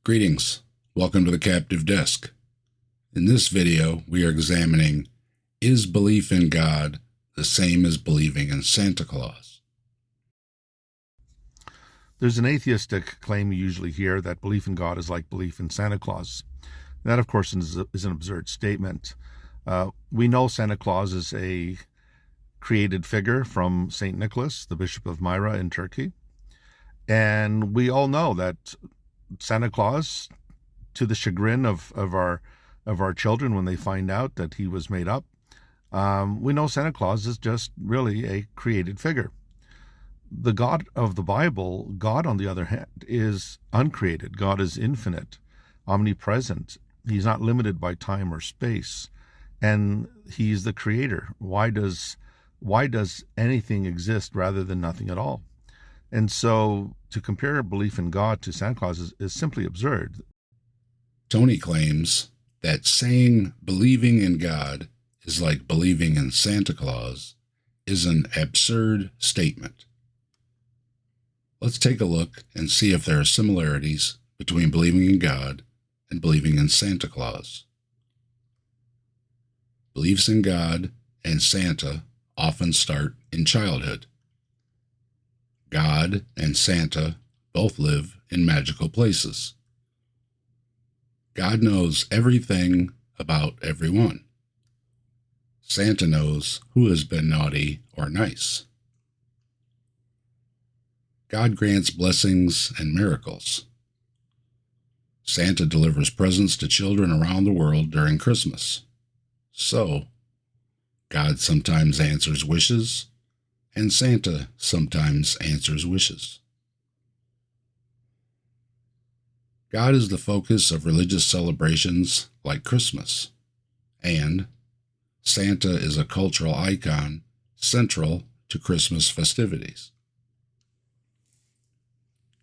Greetings. Welcome to the Captive Desk. In this video, we are examining, is belief in God the same as believing in Santa Claus? There's an atheistic claim you usually hear that belief in God is like belief in Santa Claus. That, of course, is an absurd statement. We know Santa Claus is a created figure from St. Nicholas, the Bishop of Myra in Turkey. And we all know that Santa Claus, to the chagrin of our children when they find out that he was made up, we know Santa Claus is just really a created figure. The God of the Bible, God, on the other hand, is uncreated. God is infinite, omnipresent. He's not limited by time or space, and he's the creator. Why does anything exist rather than nothing at all? And so to compare belief in God to Santa Claus is simply absurd. Tony claims that saying believing in God is like believing in Santa Claus is an absurd statement. Let's take a look and see if there are similarities between believing in God and believing in Santa Claus. Beliefs in God and Santa often start in childhood. God and Santa both live in magical places. God knows everything about everyone. Santa knows who has been naughty or nice. God grants blessings and miracles. Santa delivers presents to children around the world during Christmas. So, God sometimes answers wishes, and Santa sometimes answers wishes. God is the focus of religious celebrations like Christmas, and Santa is a cultural icon central to Christmas festivities.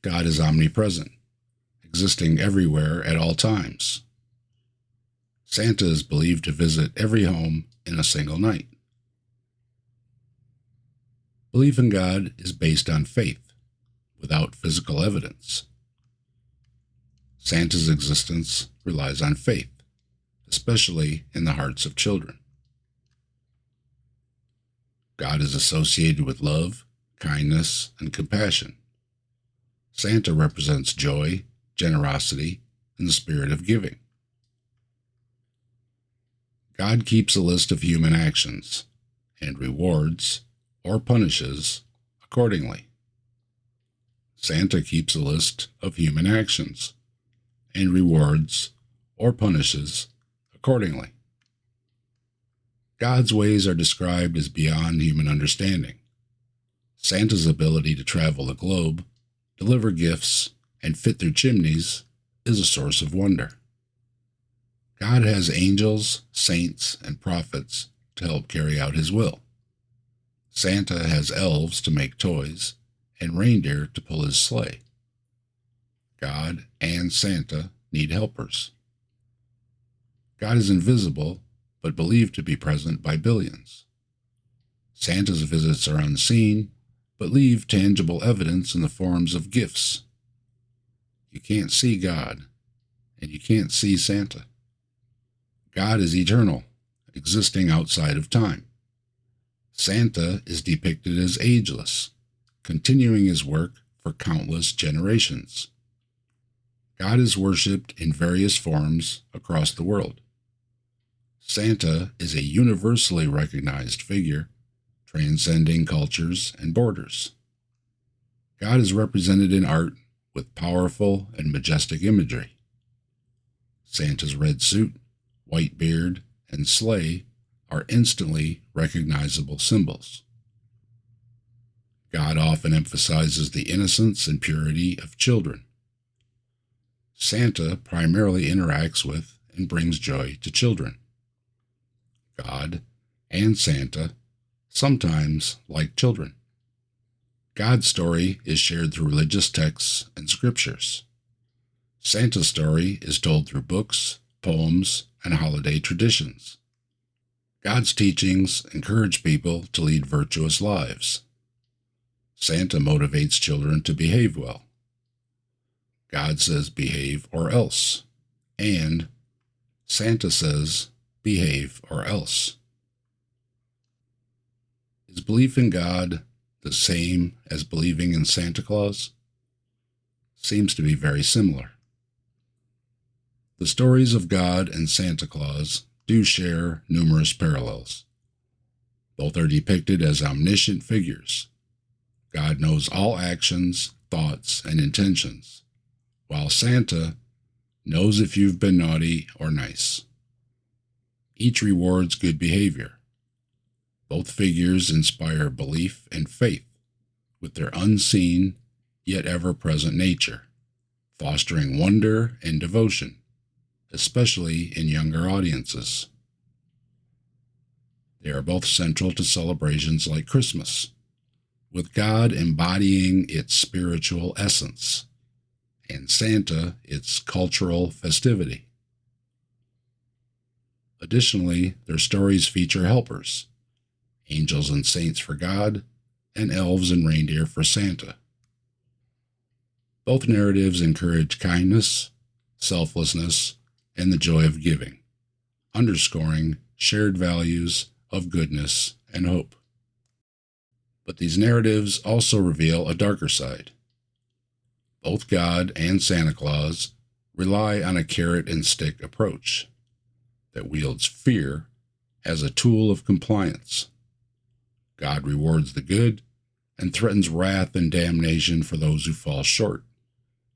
God is omnipresent, existing everywhere at all times. Santa is believed to visit every home in a single night. Belief in God is based on faith, without physical evidence. Santa's existence relies on faith, especially in the hearts of children. God is associated with love, kindness, and compassion. Santa represents joy, generosity, and the spirit of giving. God keeps a list of human actions and rewards or punishes accordingly. Santa keeps a list of human actions and rewards or punishes accordingly. God's ways are described as beyond human understanding. Santa's ability to travel the globe, deliver gifts, and fit through chimneys is a source of wonder. God has angels, saints, and prophets to help carry out his will. Santa has elves to make toys and reindeer to pull his sleigh. God and Santa need helpers. God is invisible, but believed to be present by billions. Santa's visits are unseen, but leave tangible evidence in the forms of gifts. You can't see God, and you can't see Santa. God is eternal, existing outside of time. Santa is depicted as ageless, continuing his work for countless generations. God is worshipped in various forms across the world. Santa is a universally recognized figure, transcending cultures and borders. God is represented in art with powerful and majestic imagery. Santa's red suit, white beard, and sleigh are instantly recognizable symbols. God often emphasizes the innocence and purity of children. Santa primarily interacts with and brings joy to children. God and Santa sometimes like children. God's story is shared through religious texts and scriptures. Santa's story is told through books, poems, and holiday traditions. God's teachings encourage people to lead virtuous lives. Santa motivates children to behave well. God says behave or else, and Santa says behave or else. Is belief in God the same as believing in Santa Claus? Seems to be very similar. The stories of God and Santa Claus do share numerous parallels. Both are depicted as omniscient figures. God knows all actions, thoughts, and intentions, while Santa knows if you've been naughty or nice. Each rewards good behavior. Both figures inspire belief and faith with their unseen yet ever-present nature, fostering wonder and devotion, especially in younger audiences. They are both central to celebrations like Christmas, with God embodying its spiritual essence, and Santa its cultural festivity. Additionally, their stories feature helpers, angels and saints for God, and elves and reindeer for Santa. Both narratives encourage kindness, selflessness, and the joy of giving, underscoring shared values of goodness and hope. But these narratives also reveal a darker side. Both God and Santa Claus rely on a carrot and stick approach that wields fear as a tool of compliance. God rewards the good and threatens wrath and damnation for those who fall short,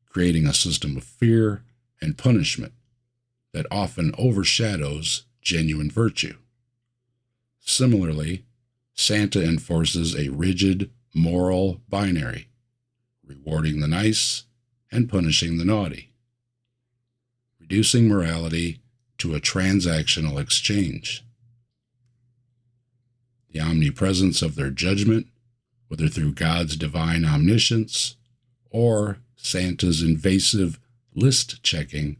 creating a system of fear and punishment that often overshadows genuine virtue. Similarly, Santa enforces a rigid moral binary, rewarding the nice and punishing the naughty, reducing morality to a transactional exchange. The omnipresence of their judgment, whether through God's divine omniscience or Santa's invasive list checking,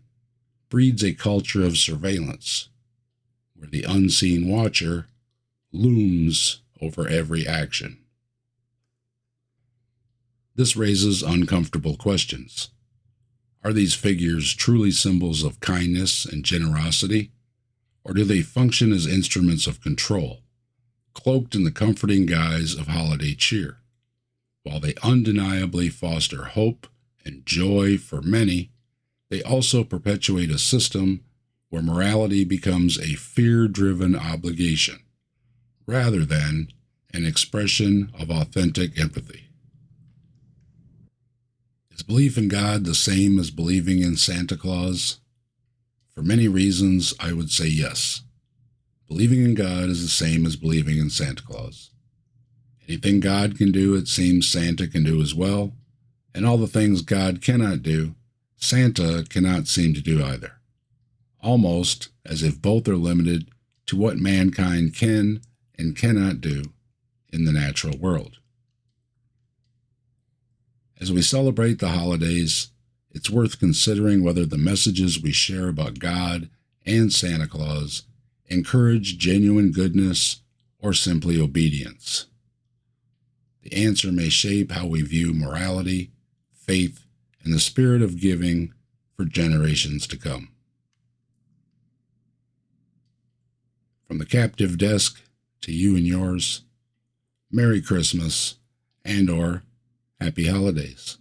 breeds a culture of surveillance, where the unseen watcher looms over every action. This raises uncomfortable questions. Are these figures truly symbols of kindness and generosity, or do they function as instruments of control, cloaked in the comforting guise of holiday cheer? While they undeniably foster hope and joy for many, they also perpetuate a system where morality becomes a fear-driven obligation, rather than an expression of authentic empathy. Is belief in God the same as believing in Santa Claus? For many reasons, I would say yes. Believing in God is the same as believing in Santa Claus. Anything God can do, it seems Santa can do as well, and all the things God cannot do, Santa cannot seem to do either. Almost as if both are limited to what mankind can and cannot do in the natural world. As we celebrate the holidays, it's worth considering whether the messages we share about God and Santa Claus encourage genuine goodness or simply obedience. The answer may shape how we view morality, faith, and the spirit of giving for generations to come. From the captive desk to you and yours, Merry Christmas and/or Happy Holidays.